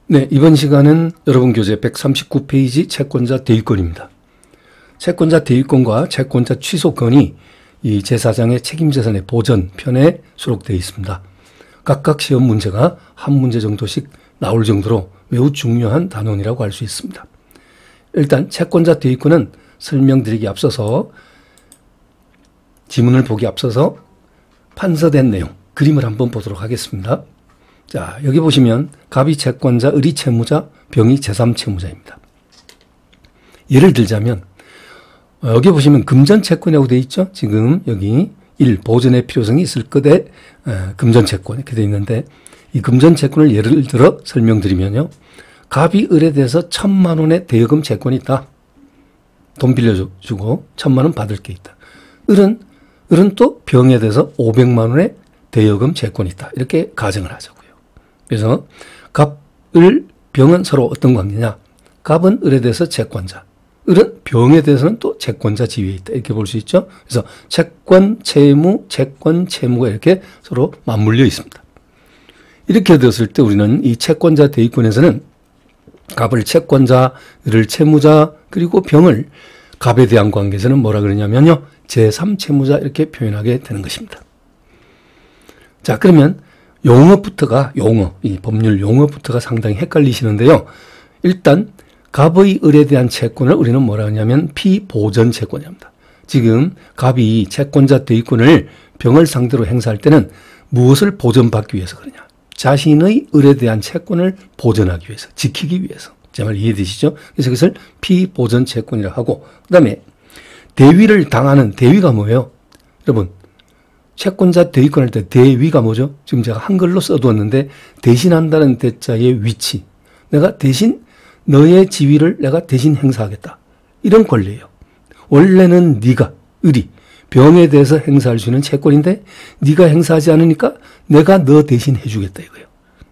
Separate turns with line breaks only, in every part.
네, 이번 시간은 여러분 교재 139페이지 채권자 대위권입니다. 채권자 대위권과 채권자 취소권이 이 제4장의 책임재산의 보전 편에 수록되어 있습니다. 각각 시험 문제가 한 문제 정도씩 나올 정도로 매우 중요한 단원이라고 할 수 있습니다. 일단 채권자 대위권은 설명드리기 앞서서 지문을 보기 앞서서 판서된 내용, 그림을 한번 보도록 하겠습니다. 자, 여기 보시면 갑이 채권자, 을이 채무자, 병이 제3채무자입니다. 예를 들자면 여기 보시면 금전채권이라고 되어 있죠. 지금 여기 1. 보전의 필요성이 있을 것에 금전채권 이렇게 되어 있는데 이 금전채권을 예를 들어 설명드리면요. 갑이 을에 대해서 1,000만 원의 대여금 채권이 있다. 돈 빌려주고 1,000만 원 받을 게 있다. 을은 또 병에 대해서 500만 원의 대여금 채권이 있다. 이렇게 가정을 하자고요. 그래서 갑, 을, 병은 서로 어떤 관계냐. 갑은 을에 대해서 채권자, 을은 병에 대해서는 또 채권자 지위에 있다. 이렇게 볼 수 있죠. 그래서 채권, 채무, 채권, 채무가 이렇게 서로 맞물려 있습니다. 이렇게 되었을 때 우리는 이 채권자 대위권에서는 갑을 채권자, 을을 채무자, 그리고 병을 갑에 대한 관계에서는 뭐라 그러냐면요. 제3채무자 이렇게 표현하게 되는 것입니다. 자, 그러면 용어부터가 이 법률 용어부터가 상당히 헷갈리시는데요. 일단 갑의 을에 대한 채권을 우리는 뭐라 하냐면 피보전 채권이랍니다. 지금 갑이 채권자 대위권을 병을 상대로 행사할 때는 무엇을 보전받기 위해서 그러냐. 자신의 을에 대한 채권을 보전하기 위해서, 지키기 위해서. 제 말 이해되시죠? 그래서 그것을 피보전 채권이라고 하고, 그 다음에 대위를 당하는 대위가 뭐예요? 여러분, 채권자 대위권 할 때 대위가 뭐죠? 지금 제가 한글로 써두었는데 대신한다는 대자의 위치. 내가 대신 너의 지위를 내가 대신 행사하겠다. 이런 권리예요. 원래는 네가, 을이 병에 대해서 행사할 수 있는 채권인데 네가 행사하지 않으니까 내가 너 대신 해주겠다 이거예요.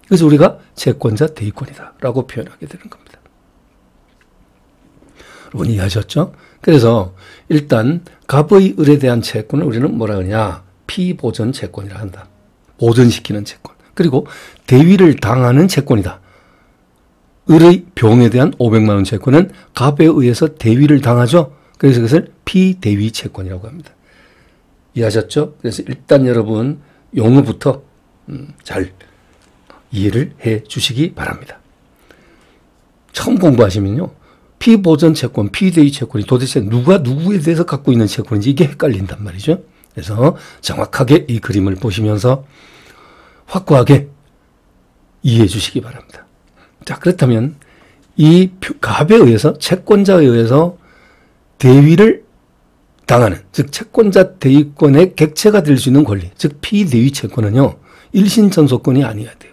그래서 우리가 채권자 대위권이다 라고 표현하게 되는 겁니다. 여러분 이해하셨죠? 그래서 일단 갑의 을에 대한 채권을 우리는 뭐라 그러냐. 피보전 채권이라 한다. 보전시키는 채권. 그리고 대위를 당하는 채권이다. 을의 병에 대한 500만 원 채권은 갑에 의해서 대위를 당하죠. 그래서 그것을 피대위 채권이라고 합니다. 이해하셨죠? 그래서 일단 여러분 용어부터 잘 이해를 해 주시기 바랍니다. 처음 공부하시면요. 피보전 채권, 피대위 채권이 도대체 누가 누구에 대해서 갖고 있는 채권인지 이게 헷갈린단 말이죠. 그래서 정확하게 이 그림을 보시면서 확고하게 이해해 주시기 바랍니다. 자, 그렇다면 이 갑에 의해서 채권자에 의해서 대위를 당하는, 즉 채권자 대위권의 객체가 될 수 있는 권리, 즉 피대위 채권은요. 일신전속권이 아니어야 돼요.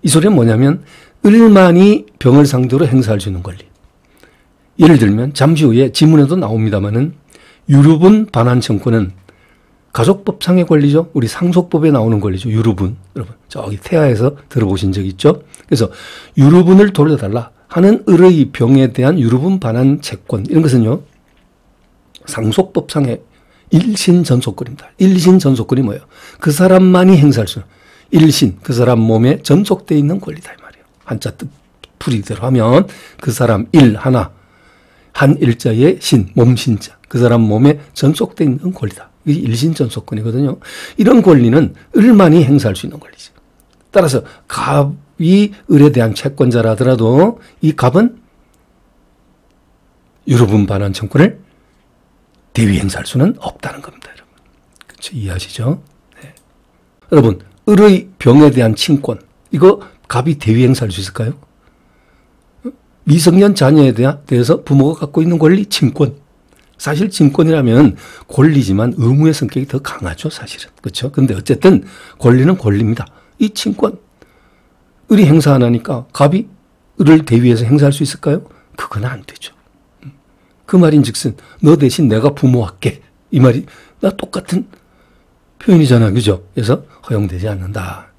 이 소리는 뭐냐면 을만이 병을 상대로 행사할 수 있는 권리. 예를 들면 잠시 후에 지문에도 나옵니다마는 유류분 반환청구는 가족법상의 권리죠. 우리 상속법에 나오는 권리죠. 유류분. 여러분 저기 태아에서 들어보신 적 있죠. 그래서 유류분을 돌려달라 하는 을의 병에 대한 유류분 반환 채권 이런 것은요. 상속법상의 일신전속권입니다. 일신전속권이 뭐예요? 그 사람만이 행사할 수 있는 일신, 그 사람 몸에 전속되어 있는 권리다 이 말이에요. 한자 뜻 풀이대로 하면 그 사람 일 하나 한 일자의 신, 몸신자. 그 사람 몸에 전속되어 있는 권리다. 이게 일신전속권이거든요. 이런 권리는 을만이 행사할 수 있는 권리죠. 따라서 갑이 을에 대한 채권자라 하더라도 이 갑은 유류분 반환 청구를 대위 행사할 수는 없다는 겁니다. 여러분. 그렇죠? 이해하시죠? 네. 여러분, 을의 병에 대한 친권. 이거 갑이 대위 행사할 수 있을까요? 미성년 자녀에 대해서 부모가 갖고 있는 권리, 친권. 사실 친권이라면 권리지만 의무의 성격이 더 강하죠, 사실은. 그렇죠? 근데 어쨌든 권리는 권리입니다. 이 친권. 을이 행사 안 하니까 갑이 을을 대위해서 행사할 수 있을까요? 그건 안 되죠. 그 말인 즉슨 너 대신 내가 부모할게. 이 말이 나 똑같은 표현이잖아. 그죠? 그래서 허용되지 않는다.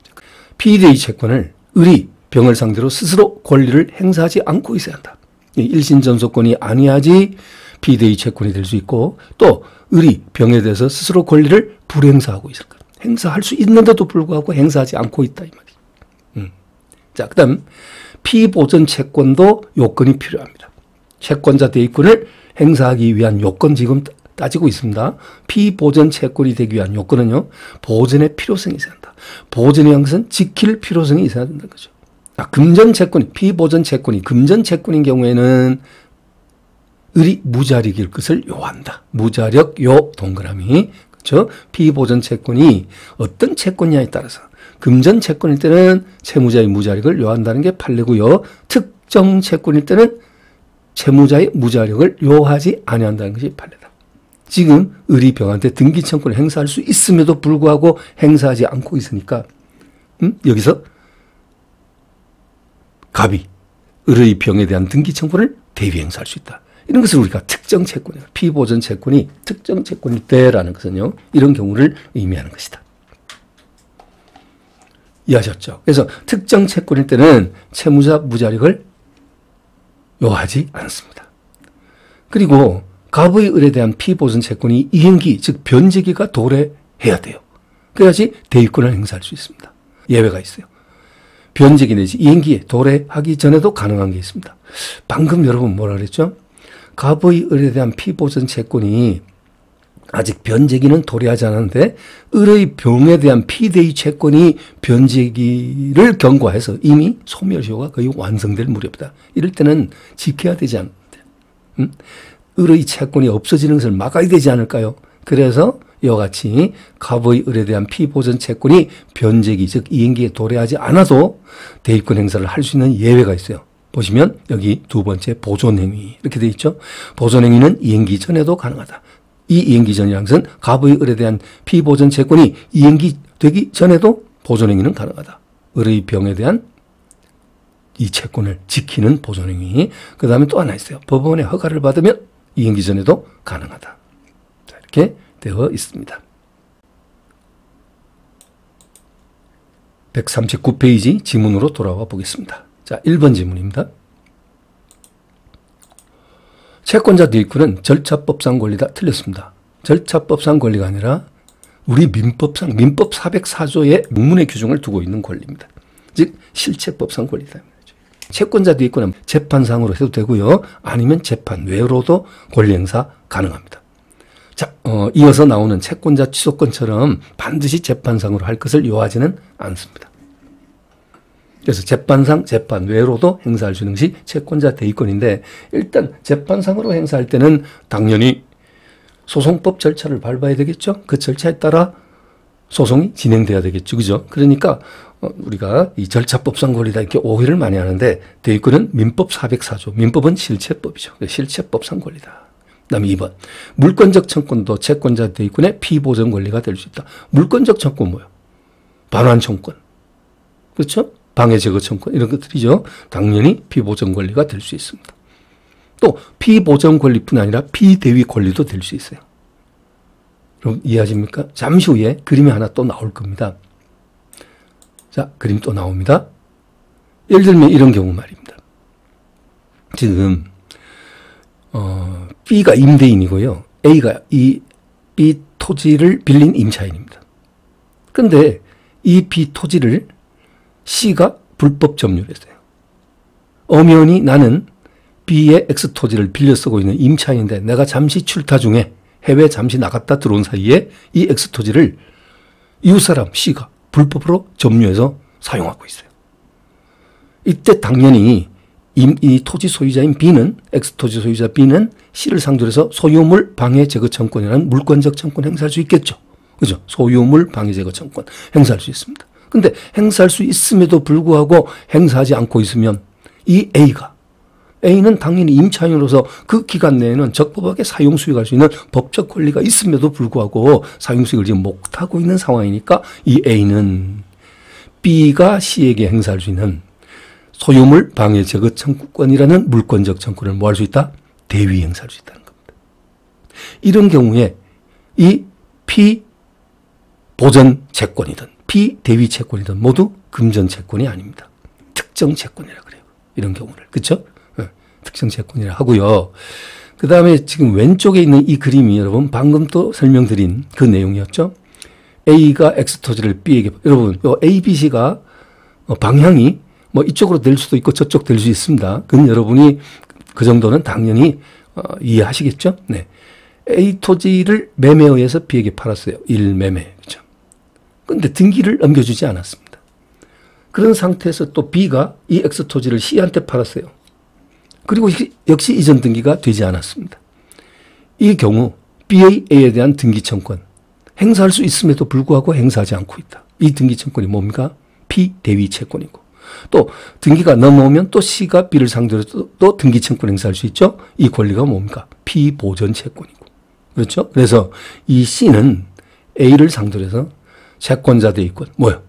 피대위 채권을 을이 병을 상대로 스스로 권리를 행사하지 않고 있어야 한다. 일신전속권이 아니야지 피대위 채권이 될 수 있고 또 을이 병에 대해서 스스로 권리를 불행사하고 있을 거예요. 행사할 수 있는데도 불구하고 행사하지 않고 있다 이 말이에요. 자, 그 다음 피보전 채권도 요건이 필요합니다. 채권자 대위권을 행사하기 위한 요건 지금 따지고 있습니다. 피보전 채권이 되기 위한 요건은요, 보전의 필요성이 있어야 한다. 보전이라는 것은 지킬 필요성이 있어야 된다는 거죠. 금전 채권, 피보전 채권이 금전 채권인 경우에는 을이 무자력일 것을 요한다. 무자력 요 동그라미. 그렇죠? 피보전 채권이 어떤 채권이냐에 따라서 금전 채권일 때는 채무자의 무자력을 요한다는 게 판례고요. 특정 채권일 때는 채무자의 무자력을 요하지 아니한다는 것이 판례다. 지금 을이 병한테 등기청구를 행사할 수 있음에도 불구하고 행사하지 않고 있으니까 여기서 갑이 을의 병에 대한 등기청구를 대위 행사할 수 있다. 이런 것을 우리가 특정 채권이에요. 피보전 채권이 특정 채권일 때라는 것은요, 이런 경우를 의미하는 것이다. 이해하셨죠? 그래서 특정 채권일 때는 채무자 무자력을 요하지 않습니다. 그리고 갑의 을에 대한 피보전 채권이 이행기, 즉 변제기가 도래해야 돼요. 그래야지 대위권을 행사할 수 있습니다. 예외가 있어요. 변제기 내지 이행기에 도래하기 전에도 가능한 게 있습니다. 방금 여러분 뭐라 그랬죠? 갑의 을에 대한 피보전 채권이 아직 변제기는 도래하지 않았는데 을의 병에 대한 피대위 채권이 변제기를 경과해서 이미 소멸시효가 거의 완성될 무렵이다. 이럴 때는 지켜야 되지 않는데 을의 채권이 없어지는 것을 막아야 되지 않을까요? 그래서 이와 같이 갑의 을에 대한 피보전 채권이 변제기, 즉 이행기에 도래하지 않아도 대위권 행사를 할 수 있는 예외가 있어요. 보시면 여기 두 번째 보존행위 이렇게 되어 있죠. 보존행위는 이행기 전에도 가능하다. 이 이행기 전이라는 것은 갑의 을에 대한 피보전 채권이 이행기 되기 전에도 보존행위는 가능하다. 을의 병에 대한 이 채권을 지키는 보존행위. 그 다음에 또 하나 있어요. 법원의 허가를 받으면 이행기 전에도 가능하다. 자, 이렇게 되어 있습니다. 139페이지 지문으로 돌아와 보겠습니다. 자, 1번 지문입니다. 채권자 대위권은 절차법상 권리다. 틀렸습니다. 절차법상 권리가 아니라 우리 민법상, 민법 404조의 문문의 규정을 두고 있는 권리입니다. 즉 실체법상 권리다. 채권자 대위권은 재판상으로 해도 되고요. 아니면 재판 외로도 권리 행사 가능합니다. 자, 이어서 나오는 채권자 취소권처럼 반드시 재판상으로 할 것을 요하지는 않습니다. 그래서 재판상, 재판 외로도 행사할 수 있는 것이 채권자 대위권인데 일단 재판상으로 행사할 때는 당연히 소송법 절차를 밟아야 되겠죠. 그 절차에 따라 소송이 진행돼야 되겠죠. 그죠? 그러니까 우리가 이 절차법상 권리다 이렇게 오해를 많이 하는데 대위권은 민법 404조, 민법은 실체법이죠. 실체법상 권리다. 그 다음에 2번. 물권적 청권도 채권자 대위권의 피보전 권리가 될 수 있다. 물권적 청권 뭐예요? 반환 청권. 그렇죠? 방해 제거 청권 이런 것들이죠. 당연히 피보전 권리가 될 수 있습니다. 또 피보전 권리뿐 아니라 피대위 권리도 될 수 있어요. 여러분 이해하십니까? 잠시 후에 그림이 하나 또 나올 겁니다. 자, 그림 또 나옵니다. 예를 들면 이런 경우 말입니다. 지금 B가 임대인이고요. A가 이 토지를 빌린 임차인입니다. 그런데 이 B 토지를 C가 불법 점유했어요. 엄연히 나는 B의 X 토지를 빌려 쓰고 있는 임차인인데 내가 잠시 출타 중에 해외 잠시 나갔다 들어온 사이에 이 X 토지를 이웃사람 C가 불법으로 점유해서 사용하고 있어요. 이때 당연히 이 토지 소유자인 B는 X 토지 소유자 B는 C를 상대로 해서 소유물 방해 제거 청권이라는 물권적 청권 행사할 수 있겠죠. 그죠? 소유물 방해 제거 청권 행사할 수 있습니다. 근데 행사할 수 있음에도 불구하고 행사하지 않고 있으면 이 A는 당연히 임차인으로서 그 기간 내에는 적법하게 사용 수익할 수 있는 법적 권리가 있음에도 불구하고 사용 수익을 지금 못하고 있는 상황이니까 이 A는 B가 C에게 행사할 수 있는 소유물 방해 제거 청구권이라는 물권적 청구를 뭐 할 수 있다? 대위 행사할 수 있다는 겁니다. 이런 경우에 이 피보전 채권이든 피대위 채권이든 모두 금전 채권이 아닙니다. 특정 채권이라 그래요. 이런 경우를. 그렇죠? 특정 채권이라 하고요. 그 다음에 지금 왼쪽에 있는 이 그림이 여러분 방금 또 설명드린 그 내용이었죠. A가 X 토지를 B에게, 여러분 요 A, B, C가 방향이 뭐 이쪽으로 될 수도 있고 저쪽 될 수 있습니다. 그건 여러분이 그 정도는 당연히 이해하시겠죠? 네. A 토지를 매매에 의해서 B에게 팔았어요. 1매매. 그렇죠? 그런데 등기를 넘겨주지 않았습니다. 그런 상태에서 또 B가 이 X 토지를 C한테 팔았어요. 그리고 역시 이전 등기가 되지 않았습니다. 이 경우 B의 A에 대한 등기청권 행사할 수 있음에도 불구하고 행사하지 않고 있다. 이 등기청권이 뭡니까? 피대위 채권이고, 또 등기가 넘어오면 또 C가 B를 상대로 또 등기청권 행사할 수 있죠. 이 권리가 뭡니까? 피보전 채권이고. 그렇죠? 그래서 이 C는 A를 상대로 해서 채권자 대위권, 뭐요?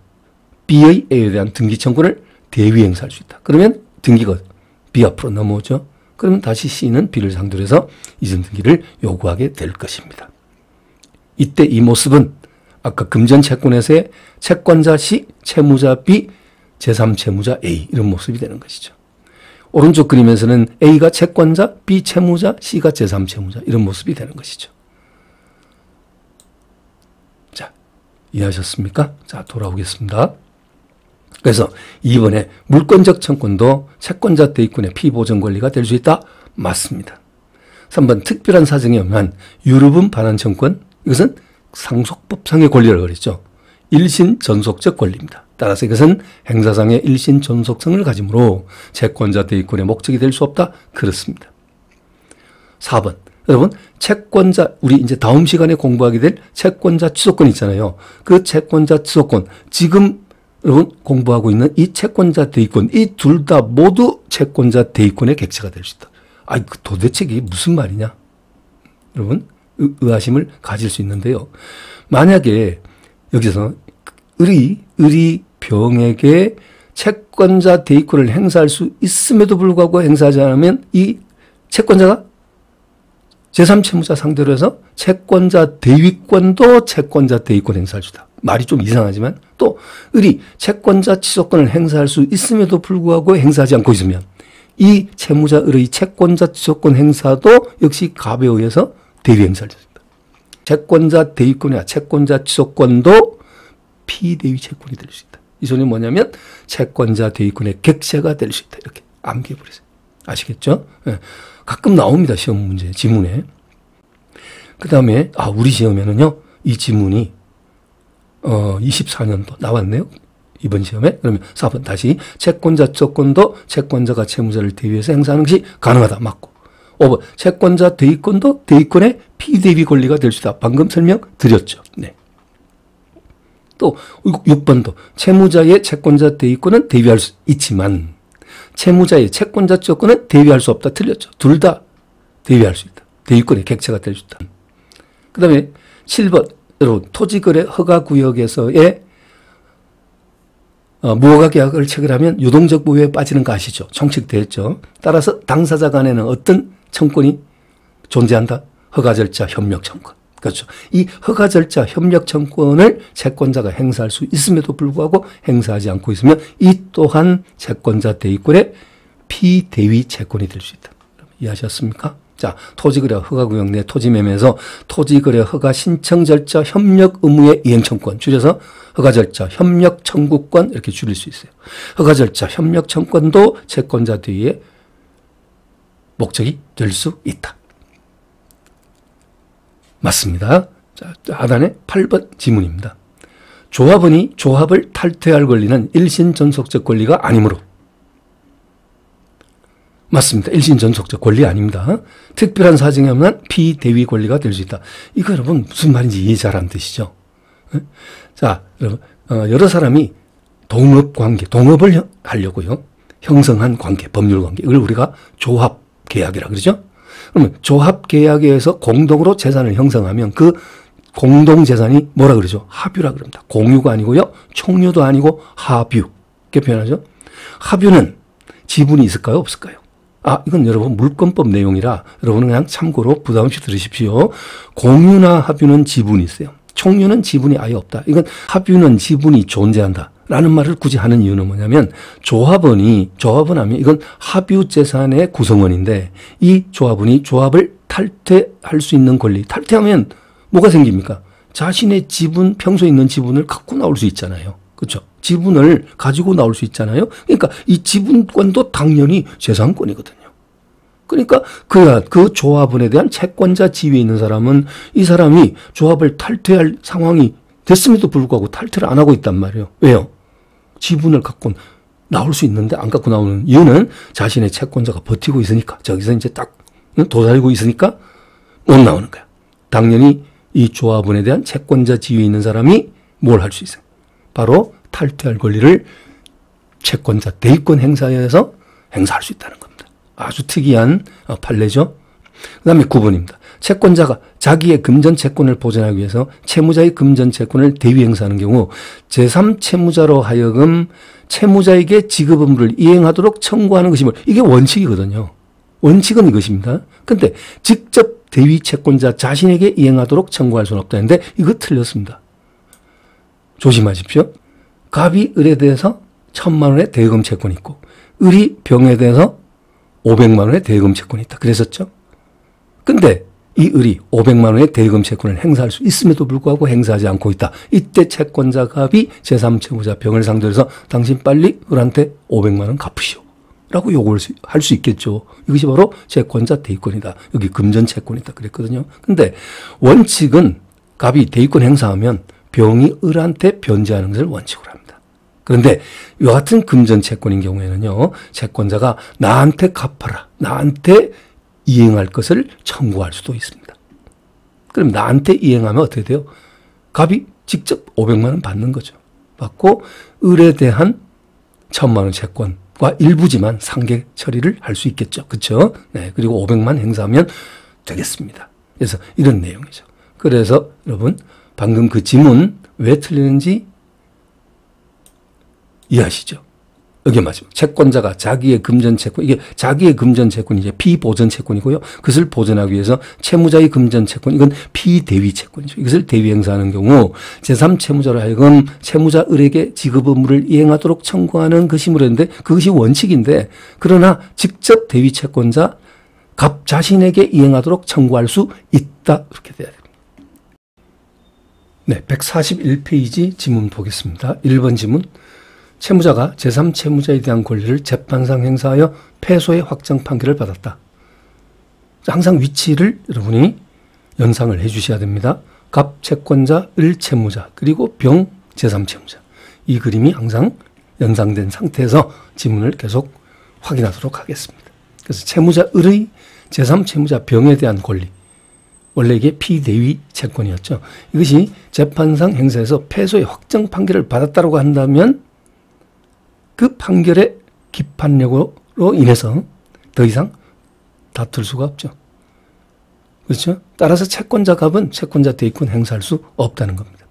B의 A에 대한 등기청권을 대위 행사할 수 있다. 그러면 등기가 B 앞으로 넘어오죠. 그러면 다시 C는 B를 상대로 해서 이전 등기를 요구하게 될 것입니다. 이때 이 모습은 아까 금전 채권에서의 채권자 C, 채무자 B, 제3채무자 A 이런 모습이 되는 것이죠. 오른쪽 그림에서는 A가 채권자, B 채무자, C가 제3채무자 이런 모습이 되는 것이죠. 자, 이해하셨습니까? 자, 돌아오겠습니다. 그래서 이번에 물권적 청권도 채권자 대위권의 피보전 권리가 될 수 있다? 맞습니다. 3번 특별한 사정이 없는 유류분 반환 청권, 이것은 상속법상의 권리라고 그랬죠. 일신 전속적 권리입니다. 따라서 이것은 행사상의 일신 전속성을 가지므로 채권자 대위권의 목적이 될 수 없다? 그렇습니다. 4번. 여러분, 채권자, 우리 이제 다음 시간에 공부하게 될 채권자 취소권 있잖아요. 그 채권자 취소권, 지금 여러분 공부하고 있는 이 채권자 대위권, 이 둘 다 모두 채권자 대위권의 객체가 될 수 있다. 아이, 도대체 이게 무슨 말이냐? 여러분, 의아심을 가질 수 있는데요. 만약에 여기서 을이 병에게 채권자 대위권을 행사할 수 있음에도 불구하고 행사하지 않으면 이 채권자가 제3채무자 상대로 해서 채권자 대위권도 채권자 대위권 행사할 수 있다. 말이 좀 이상하지만 또 을이 채권자 취소권을 행사할 수 있음에도 불구하고 행사하지 않고 있으면 이 채무자 을의 채권자 취소권 행사도 역시 갑에 의해서 대위 행사를 했습니다. 채권자 대위권이나 채권자 취소권도 피대위 채권이 될 수 있다. 이 소리는 뭐냐면 채권자 대위권의 객체가 될 수 있다. 이렇게 암기해버리세요. 아시겠죠? 네. 가끔 나옵니다. 시험 문제, 지문에. 그 다음에 우리 시험에는요. 이 지문이 24년도 나왔네요. 이번 시험에. 그러면 4번 다시 채권자 취소권도 채권자가 채무자를 대위해서 행사하는 것이 가능하다. 맞고. 5번 채권자 대위권도 대위권의 피대위 권리가 될 수 있다. 방금 설명드렸죠. 네. 또 6번도 채무자의 채권자 대위권은 대위할 수 있지만 채무자의 채권자 취소권은 대위할 수 없다. 틀렸죠. 둘 다 대위할 수 있다. 대위권의 객체가 될 수 있다. 그 다음에 7번 여러분 토지거래 허가구역에서의 무허가 계약을 체결하면 유동적 무효에 빠지는 거 아시죠? 총칙되었죠. 따라서 당사자 간에는 어떤 청권이 존재한다? 허가절차 협력청권. 그렇죠. 이 허가절차 협력청권을 채권자가 행사할 수 있음에도 불구하고 행사하지 않고 있으면 이 또한 채권자 대위권의 피대위 채권이 될 수 있다. 이해하셨습니까? 자, 토지거래 허가구역 내 토지매매에서 토지거래 허가 신청 절차 협력 의무의 이행청권, 줄여서 허가절차 협력청구권 이렇게 줄일 수 있어요. 허가절차 협력청권도 채권자 대위의 목적이 될 수 있다. 맞습니다. 자, 하단에 8번 지문입니다. 조합원이 조합을 탈퇴할 권리는 일신전속적 권리가 아니므로. 맞습니다. 일신전속적 권리 아닙니다. 특별한 사정이 없는 피대위 권리가 될 수 있다. 이거 여러분 무슨 말인지 이해 잘 안 되시죠? 자, 여러분 여러 사람이 동업관계, 동업을 하려고요. 형성한 관계, 법률관계. 이걸 우리가 조합계약이라 그러죠. 그러면 조합계약에서 공동으로 재산을 형성하면 그 공동재산이 뭐라 그러죠? 합유라 그럽니다. 공유가 아니고요. 총유도 아니고 합유. 이렇게 표현하죠. 합유는 지분이 있을까요? 없을까요? 이건 여러분 물권법 내용이라 여러분은 그냥 참고로 부담 없이 들으십시오. 공유나 합유는 지분이 있어요. 총유는 지분이 아예 없다. 이건 합유는 지분이 존재한다. 라는 말을 굳이 하는 이유는 뭐냐면 조합원 하면 이건 합유 재산의 구성원인데 이 조합원이 조합을 탈퇴할 수 있는 권리. 탈퇴하면 뭐가 생깁니까? 자신의 지분, 평소에 있는 지분을 갖고 나올 수 있잖아요. 그렇죠? 지분을 가지고 나올 수 있잖아요. 그러니까 이 지분권도 당연히 재산권이거든요. 그러니까 그 조합원에 대한 채권자 지위에 있는 사람은 이 사람이 조합을 탈퇴할 상황이 됐음에도 불구하고 탈퇴를 안 하고 있단 말이에요. 왜요? 지분을 갖고 나올 수 있는데 안 갖고 나오는 이유는 자신의 채권자가 버티고 있으니까, 저기서 이제 딱 도사리고 있으니까 못 나오는 거야. 당연히 이 조합원에 대한 채권자 지위에 있는 사람이 뭘 할 수 있어요? 바로 탈퇴할 권리를 채권자 대위권 행사에서 행사할 수 있다는 겁니다. 아주 특이한 판례죠. 그 다음에 9번입니다. 채권자가 자기의 금전 채권을 보전하기 위해서 채무자의 금전 채권을 대위 행사하는 경우 제3채무자로 하여금 채무자에게 지급 의무를 이행하도록 청구하는 것이며, 이게 원칙이거든요. 원칙은 이것입니다. 근데 직접 대위 채권자 자신에게 이행하도록 청구할 수는 없다는데 이거 틀렸습니다. 조심하십시오. 갑이 을에 대해서 1,000만 원의 대금 채권이 있고 을이 병에 대해서 500만 원의 대금 채권이 있다. 그랬었죠. 근데 이 을이 500만 원의 대금 채권을 행사할 수 있음에도 불구하고 행사하지 않고 있다. 이때 채권자 갑이 제3채무자 병을 상대로 해서 당신 빨리 을한테 500만 원 갚으시오 라고 요구를 할 수 있겠죠. 이것이 바로 채권자 대위권이다. 여기 금전 채권이다 그랬거든요. 근데 원칙은 갑이 대위권 행사하면 병이 을한테 변제하는 것을 원칙으로 합니다. 그런데 이 같은 금전 채권인 경우에는요, 채권자가 나한테 갚아라, 나한테 이행할 것을 청구할 수도 있습니다. 그럼 나한테 이행하면 어떻게 돼요? 갑이 직접 500만 원 받는 거죠. 받고 을에 대한 1,000만 원 채권과 일부지만 상계 처리를 할 수 있겠죠. 그렇죠? 네, 그리고 500만 행사하면 되겠습니다. 그래서 이런 내용이죠. 그래서 여러분 방금 그 지문 왜 틀리는지 이해하시죠? 여기 맞습니다. 채권자가 자기의 금전 채권, 이게 자기의 금전 채권이 이제 피보전 채권이고요. 그것을 보전하기 위해서 채무자의 금전 채권, 이건 피대위 채권이죠. 이것을 대위 행사하는 경우 제3채무자로 하여금 채무자 을에게 지급 의무를 이행하도록 청구하는 것이므로 했는데 그것이 원칙인데, 그러나 직접 대위 채권자 갑 자신에게 이행하도록 청구할 수 있다. 이렇게 돼야 됩니다. 네, 141페이지 지문 보겠습니다. 1번 지문. 채무자가 제3채무자에 대한 권리를 재판상 행사하여 패소의 확정 판결을 받았다. 항상 위치를 여러분이 연상을 해 주셔야 됩니다. 갑 채권자, 을 채무자, 그리고 병 제3채무자. 이 그림이 항상 연상된 상태에서 지문을 계속 확인하도록 하겠습니다. 그래서 채무자 을의 제3채무자 병에 대한 권리, 원래 이게 피대위 채권이었죠. 이것이 재판상 행사해서 패소의 확정 판결을 받았다고 한다면 그 판결의 기판력으로 인해서 더 이상 다툴 수가 없죠. 그렇죠? 따라서 채권자 갑은 채권자 대위권 행사할 수 없다는 겁니다.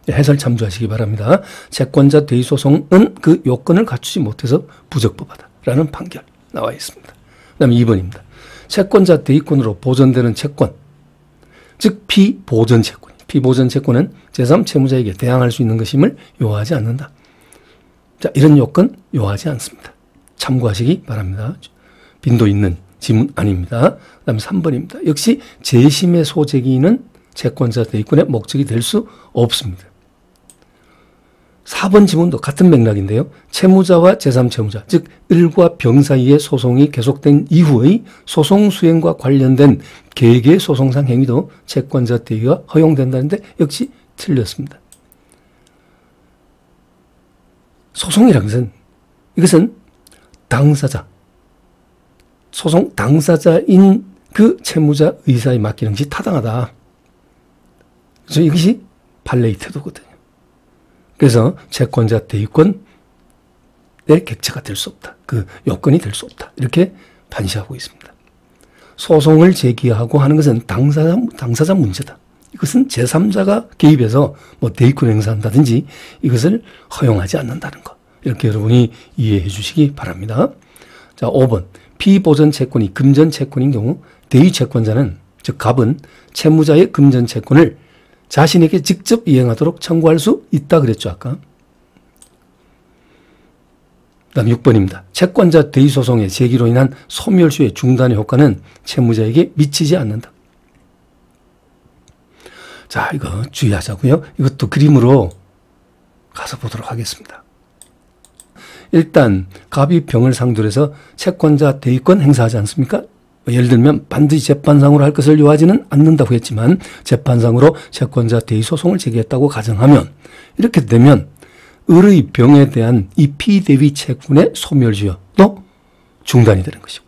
해설 참조하시기 바랍니다. 채권자 대위 소송은 그 요건을 갖추지 못해서 부적법하다라는 판결 나와 있습니다. 그 다음에 2번입니다. 채권자 대위권으로 보전되는 채권, 즉 피보전 채권. 피보전 채권은 제3채무자에게 대항할 수 있는 것임을 요하지 않는다. 자, 이런 요건 요하지 않습니다. 참고하시기 바랍니다. 빈도 있는 지문 아닙니다. 그 다음에 3번입니다. 역시 재심의 소재기는 채권자 대위권의 목적이 될 수 없습니다. 4번 지문도 같은 맥락인데요. 채무자와 제3채무자, 즉 을과 병 사이의 소송이 계속된 이후의 소송 수행과 관련된 개개 소송상 행위도 채권자 대위가 허용된다는데 역시 틀렸습니다. 소송이라는 것은, 이것은 당사자, 소송 당사자인 그 채무자 의사에 맡기는 것이 타당하다. 그래서 이것이 판례의 태도거든요. 그래서 채권자 대위권의 객체가 될 수 없다. 그 요건이 될 수 없다. 이렇게 판시하고 있습니다. 소송을 제기하고 하는 것은 당사자 문제다. 이것은 제3자가 개입해서 뭐 대위권 행사한다든지 이것을 허용하지 않는다는 것. 이렇게 여러분이 이해해 주시기 바랍니다. 자, 5번. 피보전 채권이 금전 채권인 경우 대위 채권자는, 즉 갑은 채무자의 금전 채권을 자신에게 직접 이행하도록 청구할 수 있다 그랬죠, 아까. 그 다음 6번입니다. 채권자 대위 소송의 제기로 인한 소멸시효의 중단의 효과는 채무자에게 미치지 않는다. 자, 이거 주의하자고요. 이것도 그림으로 가서 보도록 하겠습니다. 일단 갑이 병을 상대로 해서 채권자 대위권 행사하지 않습니까? 예를 들면 반드시 재판상으로 할 것을 요하지는 않는다고 했지만 재판상으로 채권자 대위 소송을 제기했다고 가정하면 이렇게 되면 을의 병에 대한 이 피대위 채권의 소멸시효도 중단이 되는 것이고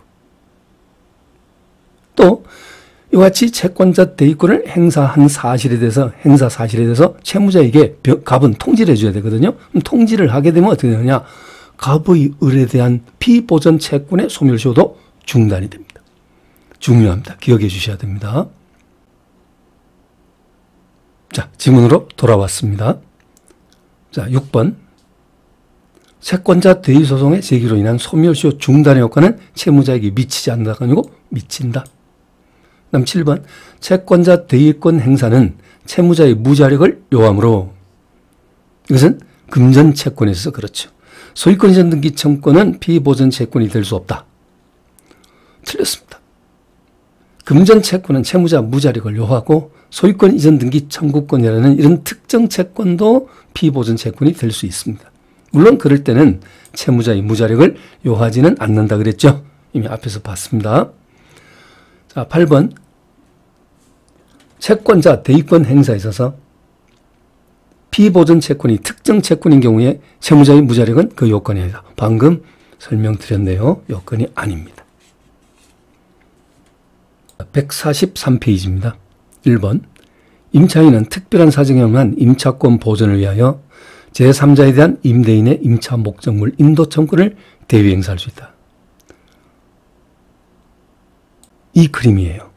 또 이와 같이 채권자 대위권을 행사 사실에 대해서 채무자에게 갑은 통지를 해줘야 되거든요. 그럼 통지를 하게 되면 어떻게 되느냐? 갑의 을에 대한 피보전 채권의 소멸시효도 중단이 됩니다. 중요합니다. 기억해 주셔야 됩니다. 자, 지문으로 돌아왔습니다. 자, 6번. 채권자 대위 소송의 제기로 인한 소멸시효 중단의 효과는 채무자에게 미치지 않는다가 아니고 미친다. 그다음 7번. 채권자 대위권 행사는 채무자의 무자력을 요하므로 이것은 금전 채권에 있어서 그렇죠. 소유권 이전 등기 청구권은 피보전 채권이 될 수 없다. 틀렸습니다. 금전 채권은 채무자 무자력을 요하고 소유권 이전 등기 청구권이라는 이런 특정 채권도 피보전 채권이 될 수 있습니다. 물론 그럴 때는 채무자의 무자력을 요하지는 않는다 그랬죠. 이미 앞에서 봤습니다. 자, 8번. 채권자 대위권 행사에 있어서 피보전 채권이 특정 채권인 경우에 채무자의 무자력은 그 요건이 아니다. 방금 설명드렸네요. 요건이 아닙니다. 143페이지입니다. 1번. 임차인은 특별한 사정에 의한 임차권 보전을 위하여 제3자에 대한 임대인의 임차 목적물 인도 청구를 대위 행사할 수 있다. 이 그림이에요.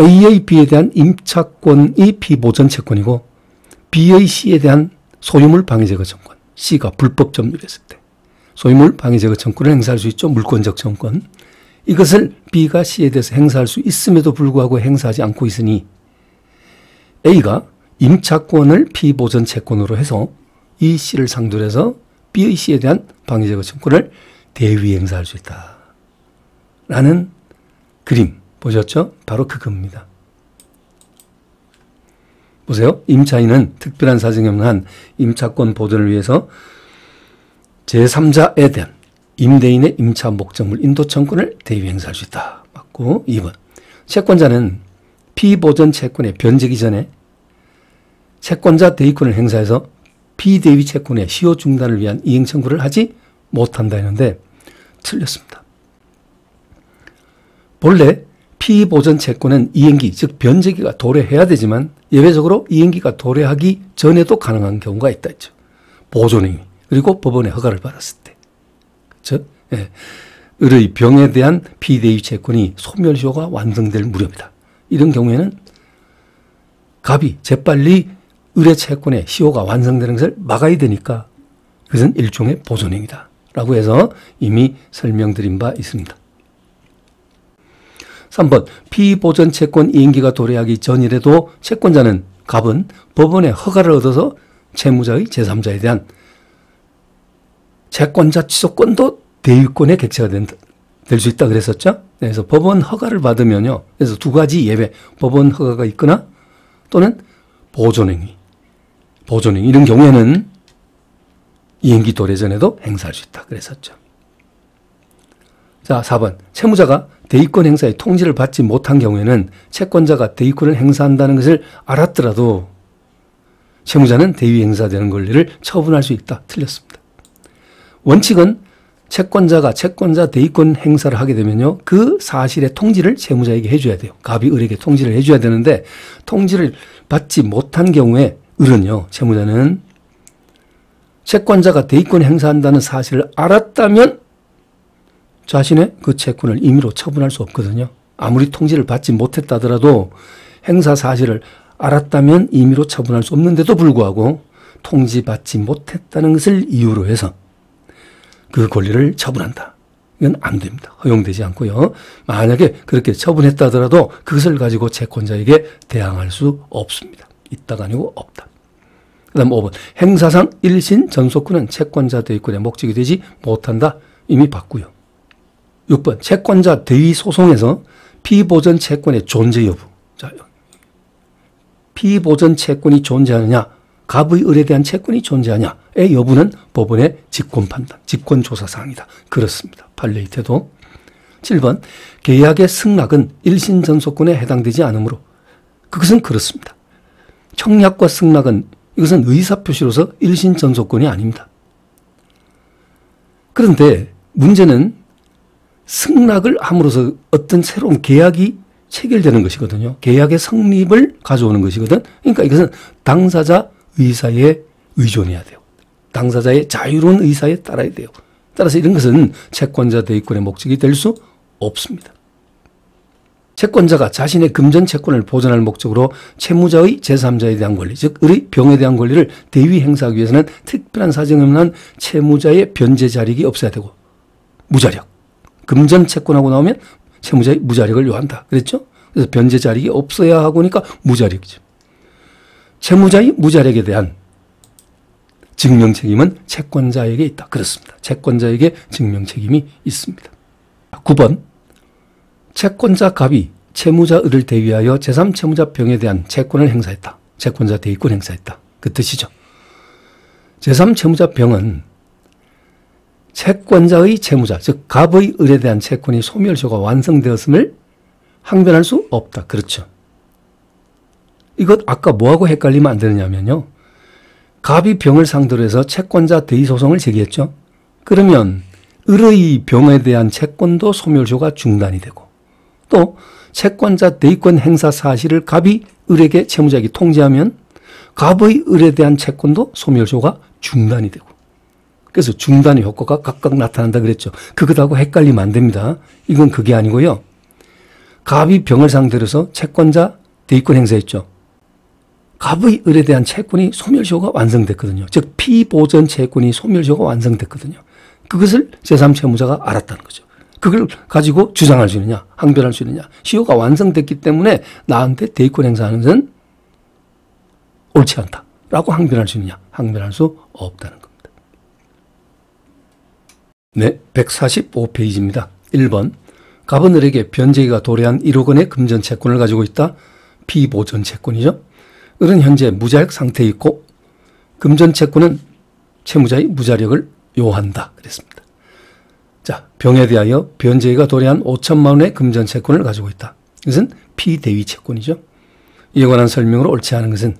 A의 B에 대한 임차권이 피보전 채권이고 B의 C에 대한 소유물 방해제거 청권, C가 불법 점유했을 때 소유물 방해제거 청권을 행사할 수 있죠. 물권적 청권. 이것을 B가 C에 대해서 행사할 수 있음에도 불구하고 행사하지 않고 있으니 A가 임차권을 피보전 채권으로 해서 이 C를 상대로 해서 B의 C에 대한 방해제거 청권을 대위 행사할 수 있다. 라는 그림 보셨죠? 바로 그겁니다. 보세요. 임차인은 특별한 사정에 없는 한 임차권 보전을 위해서 제3자에 대한 임대인의 임차 목적물 인도 청구를 대위 행사할 수 있다. 맞고 2번. 채권자는 피보전 채권의 변제기 전에 채권자 대위권을 행사해서 피대위 채권의 시효 중단을 위한 이행 청구를 하지 못한다 했는데 틀렸습니다. 본래 피보전 채권은 이행기, 즉 변제기가 도래해야 되지만 예외적으로 이행기가 도래하기 전에도 가능한 경우가 있다 했죠. 보존행위 그리고 법원의 허가를 받았을 때. 그렇죠? 예. 을의 병에 대한 피대위 채권이 소멸시효가 완성될 무렵이다. 이런 경우에는 갑이 재빨리 을의 채권의 시효가 완성되는 것을 막아야 되니까 그것은 일종의 보존행위다. 라고 해서 이미 설명드린 바 있습니다. 3번. 피보전 채권 이행기가 도래하기 전이라도 채권자는 갑은 법원의 허가를 얻어서 채무자의 제3자에 대한 채권자 취소권도 대위권의 객체가 될 수 있다 그랬었죠. 그래서 법원 허가를 받으면요. 그래서 두 가지 예외. 법원 허가가 있거나 또는 보존행위 이런 경우에는 이행기 도래 전에도 행사할 수 있다 그랬었죠. 자, 4번. 채무자가 대위권 행사의 통지를 받지 못한 경우에는 채권자가 대위권을 행사한다는 것을 알았더라도 채무자는 대위 행사되는 권리를 처분할 수 있다. 틀렸습니다. 원칙은 채권자가 채권자 대위권 행사를 하게 되면요. 그 사실의 통지를 채무자에게 해줘야 돼요. 갑이 을에게 통지를 해줘야 되는데 통지를 받지 못한 경우에 을은요. 채무자는 채권자가 대위권 행사한다는 사실을 알았다면 자신의 그 채권을 임의로 처분할 수 없거든요. 아무리 통지를 받지 못했다더라도 행사 사실을 알았다면 임의로 처분할 수 없는데도 불구하고 통지받지 못했다는 것을 이유로 해서 그 권리를 처분한다. 이건 안 됩니다. 허용되지 않고요. 만약에 그렇게 처분했다더라도 그것을 가지고 채권자에게 대항할 수 없습니다. 있다가 아니고 없다. 그 다음 5번. 행사상 일신 전속권은 채권자 대위권의 목적이 되지 못한다. 이미 봤고요. 6번. 채권자 대위 소송에서 피보전 채권의 존재 여부. 자, 피보전 채권이 존재하느냐 갑의 을에 대한 채권이 존재하냐의 여부는 법원의 직권 판단, 직권 조사 사항이다. 그렇습니다. 판례의 태도. 7번 계약의 승낙은 일신 전속권에 해당되지 않으므로 그것은 그렇습니다. 청약과 승낙은 이것은 의사표시로서 일신 전속권이 아닙니다. 그런데 문제는 승낙을 함으로써 어떤 새로운 계약이 체결되는 것이거든요. 계약의 성립을 가져오는 것이거든. 그러니까 이것은 당사자 의사에 의존해야 돼요. 당사자의 자유로운 의사에 따라야 돼요. 따라서 이런 것은 채권자 대위권의 목적이 될 수 없습니다. 채권자가 자신의 금전 채권을 보존할 목적으로 채무자의 제3자에 대한 권리, 즉 을의 병에 대한 권리를 대위 행사하기 위해서는 특별한 사정이 없는 채무자의 변제 자력이 없어야 되고 무자력. 금전 채권하고 나오면 채무자의 무자력을 요한다. 그랬죠? 그래서 변제 자력이 없어야 하고 니까 무자력이죠. 채무자의 무자력에 대한 증명 책임은 채권자에게 있다. 그렇습니다. 채권자에게 증명 책임이 있습니다. 9번 채권자 갑이 채무자 을을 대위하여 제3채무자 병에 대한 채권을 행사했다. 채권자 대위권 행사했다. 그 뜻이죠. 제3채무자 병은 채권자의 채무자, 즉 갑의 을에 대한 채권이 소멸시효가 완성되었음을 항변할 수 없다. 그렇죠. 이것 아까 뭐하고 헷갈리면 안 되느냐면요. 갑이 병을 상대로 해서 채권자 대위 소송을 제기했죠. 그러면 을의 병에 대한 채권도 소멸시효가 중단이 되고 또 채권자 대위권 행사 사실을 갑이 을에게 채무자에게 통지하면 갑의 을에 대한 채권도 소멸시효가 중단이 되고 그래서 중단의 효과가 각각 나타난다 그랬죠. 그것하고 헷갈리면 안 됩니다. 이건 그게 아니고요. 갑이 병을 상대로 해서 채권자 대위권 행사했죠. 갑의 을에 대한 채권이 소멸시효가 완성됐거든요. 즉 피보전 채권이 소멸시효가 완성됐거든요. 그것을 제3채무자가 알았다는 거죠. 그걸 가지고 주장할 수 있느냐, 항변할 수 있느냐. 시효가 완성됐기 때문에 나한테 대위권 행사하는 것은 옳지 않다라고 항변할 수 있느냐, 항변할 수 없다는 겁니다. 네, 145페이지입니다. 1번 갑은 을에게 변제기가 도래한 1억 원의 금전 채권을 가지고 있다. 피보전 채권이죠. 을은 현재 무자력 상태에 있고 금전 채권은 채무자의 무자력을 요한다. 그랬습니다. 자, 병에 대하여 변제기가 도래한 5천만 원의 금전 채권을 가지고 있다. 이것은 피대위 채권이죠. 이에 관한 설명으로 옳지 않은 것은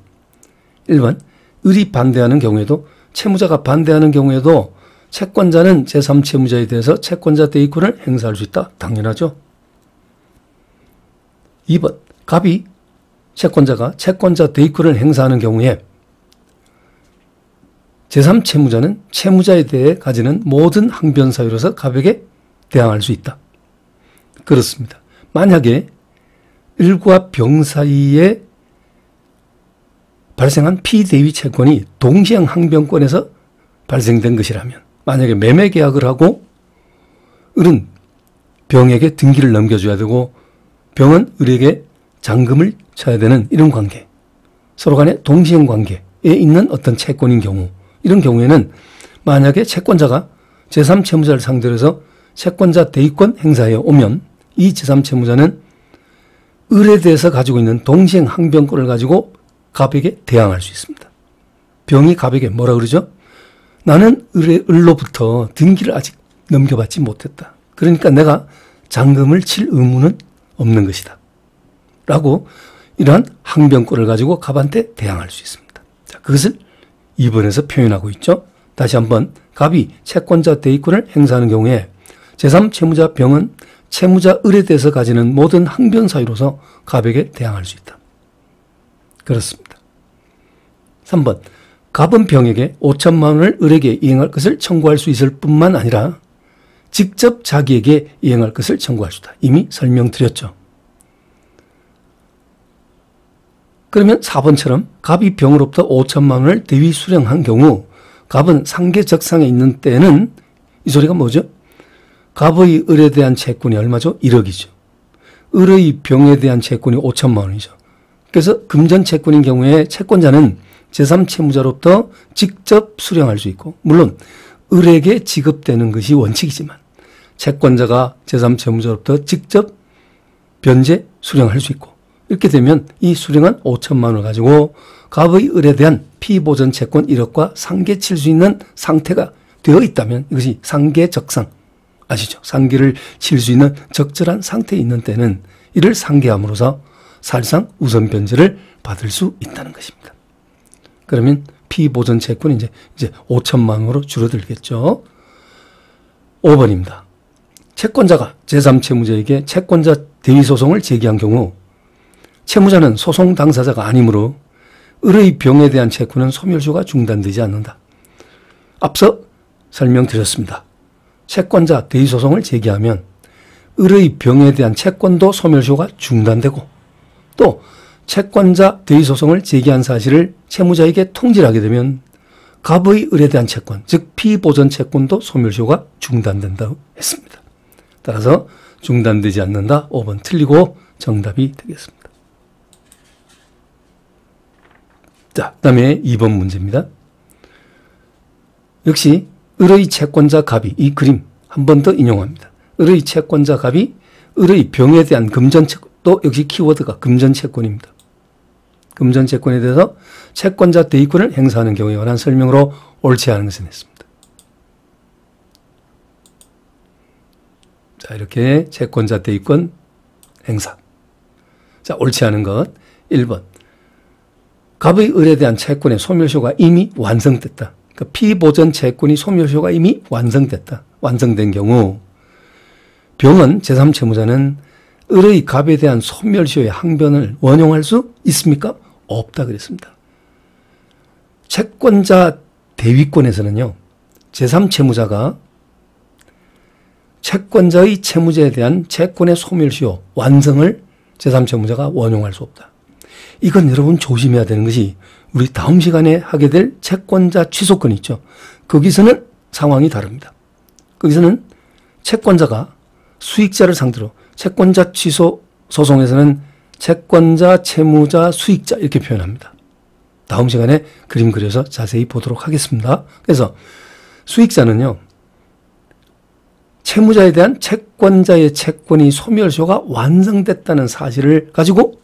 1번 을이 반대하는 경우에도 채무자가 반대하는 경우에도 채권자는 제3채무자에 대해서 채권자 대위권을 행사할 수 있다. 당연하죠. 2번 갑이 채권자가 채권자 대위권을 행사하는 경우에 제3채무자는 채무자에 대해 가지는 모든 항변 사유로서 갑에게 대항할 수 있다. 그렇습니다. 만약에 을과 병 사이에 발생한 피대위 채권이 동시행 항변권에서 발생된 것이라면 만약에 매매 계약을 하고 을은 병에게 등기를 넘겨줘야 되고 병은 을에게 잔금을 쳐야 되는 이런 관계, 서로 간의 동시행 관계에 있는 어떤 채권인 경우, 이런 경우에는 만약에 채권자가 제3채무자를 상대로 해서 채권자 대위권 행사에 오면 이 제3채무자는 을에 대해서 가지고 있는 동시행 항변권을 가지고 갑에게 대항할 수 있습니다. 병이 갑에게 뭐라 그러죠? 나는 을로부터 등기를 아직 넘겨받지 못했다. 그러니까 내가 잔금을 칠 의무는 없는 것이다. 라고 이러한 항변권을 가지고 갑한테 대항할 수 있습니다. 자, 그것을 2번에서 표현하고 있죠. 다시 한번 갑이 채권자 대위권을 행사하는 경우에 제3채무자 병은 채무자 을에 대해서 가지는 모든 항변 사유로서 갑에게 대항할 수 있다. 그렇습니다. 3번 갑은 병에게 5천만 원을 을에게 이행할 것을 청구할 수 있을 뿐만 아니라 직접 자기에게 이행할 것을 청구할 수 있다. 이미 설명드렸죠. 그러면 4번처럼 갑이 병으로부터 5천만 원을 대위 수령한 경우 갑은 상계적상에 있는 때에는 이 소리가 뭐죠? 갑의 을에 대한 채권이 얼마죠? 1억이죠. 을의 병에 대한 채권이 5천만 원이죠. 그래서 금전 채권인 경우에 채권자는 제3채무자로부터 직접 수령할 수 있고 물론 을에게 지급되는 것이 원칙이지만 채권자가 제3채무자로부터 직접 변제 수령할 수 있고 이렇게 되면 이 수령은 5천만 원을 가지고 갑의 을에 대한 피보전 채권 1억과 상계 칠 수 있는 상태가 되어 있다면 이것이 상계적상 아시죠? 상계를 칠 수 있는 적절한 상태에 있는 때는 이를 상계함으로써 사실상 우선 변제를 받을 수 있다는 것입니다. 그러면 피보전 채권이 이제 5천만 원으로 줄어들겠죠. 5번입니다. 채권자가 제3채무자에게 채권자 대위소송을 제기한 경우 채무자는 소송 당사자가 아니므로 을의 병에 대한 채권은 소멸시효가 중단되지 않는다. 앞서 설명드렸습니다. 채권자 대위소송을 제기하면 을의 병에 대한 채권도 소멸시효가 중단되고 또 채권자 대위소송을 제기한 사실을 채무자에게 통지를 하게 되면 갑의 을에 대한 채권, 즉 피보전 채권도 소멸시효가 중단된다고 했습니다. 따라서 중단되지 않는다. 5번 틀리고 정답이 되겠습니다. 자, 그 다음에 2번 문제입니다. 역시 을의 채권자 갑이 이 그림 한 번 더 인용합니다. 을의 채권자 갑이 을의 병에 대한 금전채권, 또 역시 키워드가 금전채권입니다. 금전채권에 대해서 채권자 대위권을 행사하는 경우에 관한 설명으로 옳지 않은 것을 냈습니다. 자, 이렇게 채권자 대위권 행사. 자, 옳지 않은 것 1번. 갑의 을에 대한 채권의 소멸시효가 이미 완성됐다. 그러니까 피보전 채권이 소멸시효가 이미 완성됐다. 완성된 경우 병은 제3채무자는 을의 갑에 대한 소멸시효의 항변을 원용할 수 있습니까? 없다 그랬습니다. 채권자 대위권에서는요. 제3채무자가 채권자의 채무자에 대한 채권의 소멸시효 완성을 제3채무자가 원용할 수 없다. 이건 여러분 조심해야 되는 것이 우리 다음 시간에 하게 될 채권자 취소권 있죠. 거기서는 상황이 다릅니다. 거기서는 채권자가 수익자를 상대로 채권자 취소 소송에서는 채권자, 채무자, 수익자 이렇게 표현합니다. 다음 시간에 그림 그려서 자세히 보도록 하겠습니다. 그래서 수익자는요. 채무자에 대한 채권자의 채권이 소멸시효가 완성됐다는 사실을 가지고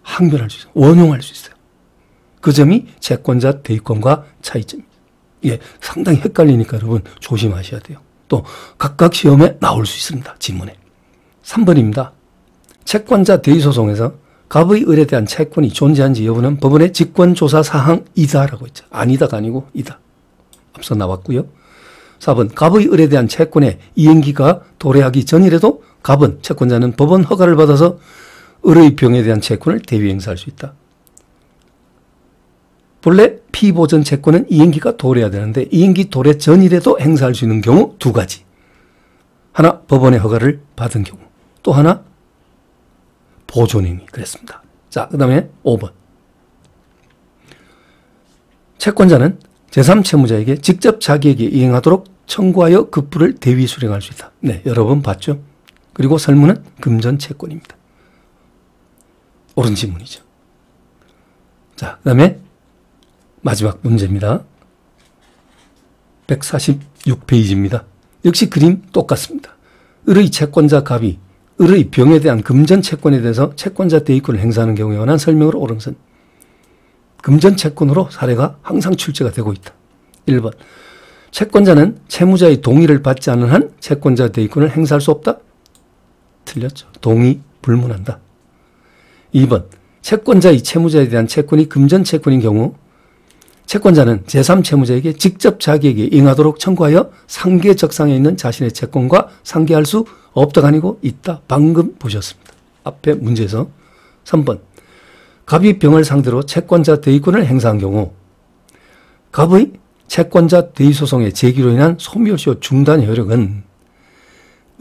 항변할 수 있어요. 원용할 수 있어요. 그 점이 채권자 대위권과 차이점입니다. 이게 상당히 헷갈리니까 여러분 조심하셔야 돼요. 또 각각 시험에 나올 수 있습니다. 지문에. 3번입니다. 채권자 대위소송에서 갑의 을에 대한 채권이 존재한지 여부는 법원의 직권조사 사항이다라고 했죠. 아니다가 아니고 이다. 앞서 나왔고요. 4번 갑의 을에 대한 채권의 이행기가 도래하기 전이라도 갑은 채권자는 법원 허가를 받아서 을의 병에 대한 채권을 대위 행사할 수 있다. 본래 피보전 채권은 이행기가 도래해야 되는데 이행기 도래 전이라도 행사할 수 있는 경우 두 가지. 하나 법원의 허가를 받은 경우, 또 하나 보존인이 그랬습니다. 자, 그 다음에 5번. 채권자는 제3채무자에게 직접 자기에게 이행하도록 청구하여 급부를 대위 수령할 수 있다. 네, 여러 번 봤죠. 그리고 설문은 금전채권입니다. 옳은 지문이죠. 자, 그 다음에 마지막 문제입니다. 146페이지입니다. 역시 그림 똑같습니다. 을의 채권자 갑이 을의 병에 대한 금전채권에 대해서 채권자 대위권을 행사하는 경우에 관한 설명으로 옳은 것은 금전채권으로 사례가 항상 출제가 되고 있다. 1번. 채권자는 채무자의 동의를 받지 않은 한 채권자 대위권을 행사할 수 없다. 틀렸죠. 동의 불문한다. 2번. 채권자의 채무자에 대한 채권이 금전채권인 경우 채권자는 제3채무자에게 직접 자기에게 이행하도록 청구하여 상계적상에 있는 자신의 채권과 상계할 수 없다가 아니고 있다. 방금 보셨습니다. 앞에 문제에서 3번. 갑이 병을 상대로 채권자 대위권을 행사한 경우 갑의 채권자 대위소송의 제기로 인한 소멸시효 중단 효력은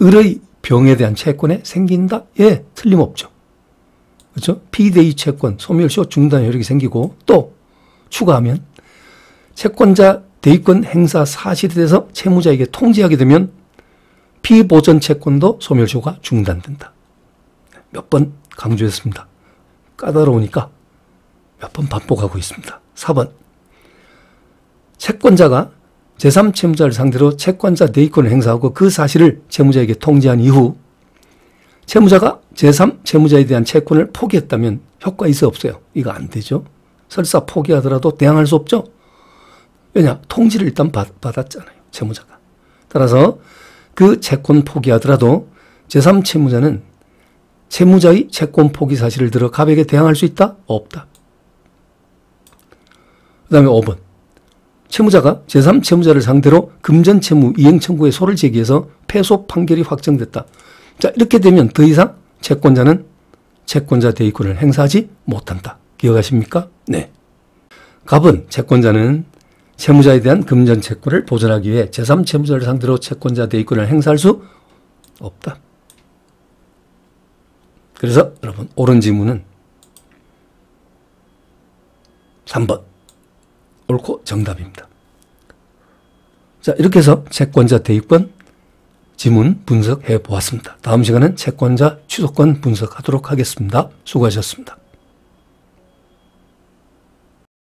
을의 병에 대한 채권에 생긴다? 예, 틀림없죠. 그렇죠? 피대위 채권, 소멸시효 중단 효력이 생기고 또 추가하면 채권자 대위권 행사 사실에 대해서 채무자에게 통지하게 되면 피보전 채권도 소멸시효가 중단된다. 몇 번 강조했습니다. 까다로우니까 몇 번 반복하고 있습니다. 4번. 채권자가 제3채무자를 상대로 채권자 대위권을 행사하고 그 사실을 채무자에게 통지한 이후 채무자가 제3 채무자에 대한 채권을 포기했다면 효과 있어 없어요? 이거 안 되죠. 설사 포기하더라도 대항할 수 없죠. 왜냐? 통지를 일단 받았잖아요. 채무자가. 따라서 그 채권 포기하더라도 제3 채무자는 채무자의 채권 포기 사실을 들어 갑에게 대항할 수 있다? 없다. 그 다음에 5번. 채무자가 제3 채무자를 상대로 금전채무 이행 청구에 소를 제기해서 패소 판결이 확정됐다. 자, 이렇게 되면 더 이상 채권자는 채권자 대위권을 행사하지 못한다. 기억하십니까? 네. 갑은 채권자는 채무자에 대한 금전 채권을 보전하기 위해 제3 채무자를 상대로 채권자 대위권을 행사할 수 없다. 그래서 여러분 옳은 지문은 3번 옳고 정답입니다. 자, 이렇게 해서 채권자 대위권 지문 분석해 보았습니다. 다음 시간은 채권자 취소권 분석하도록 하겠습니다. 수고하셨습니다.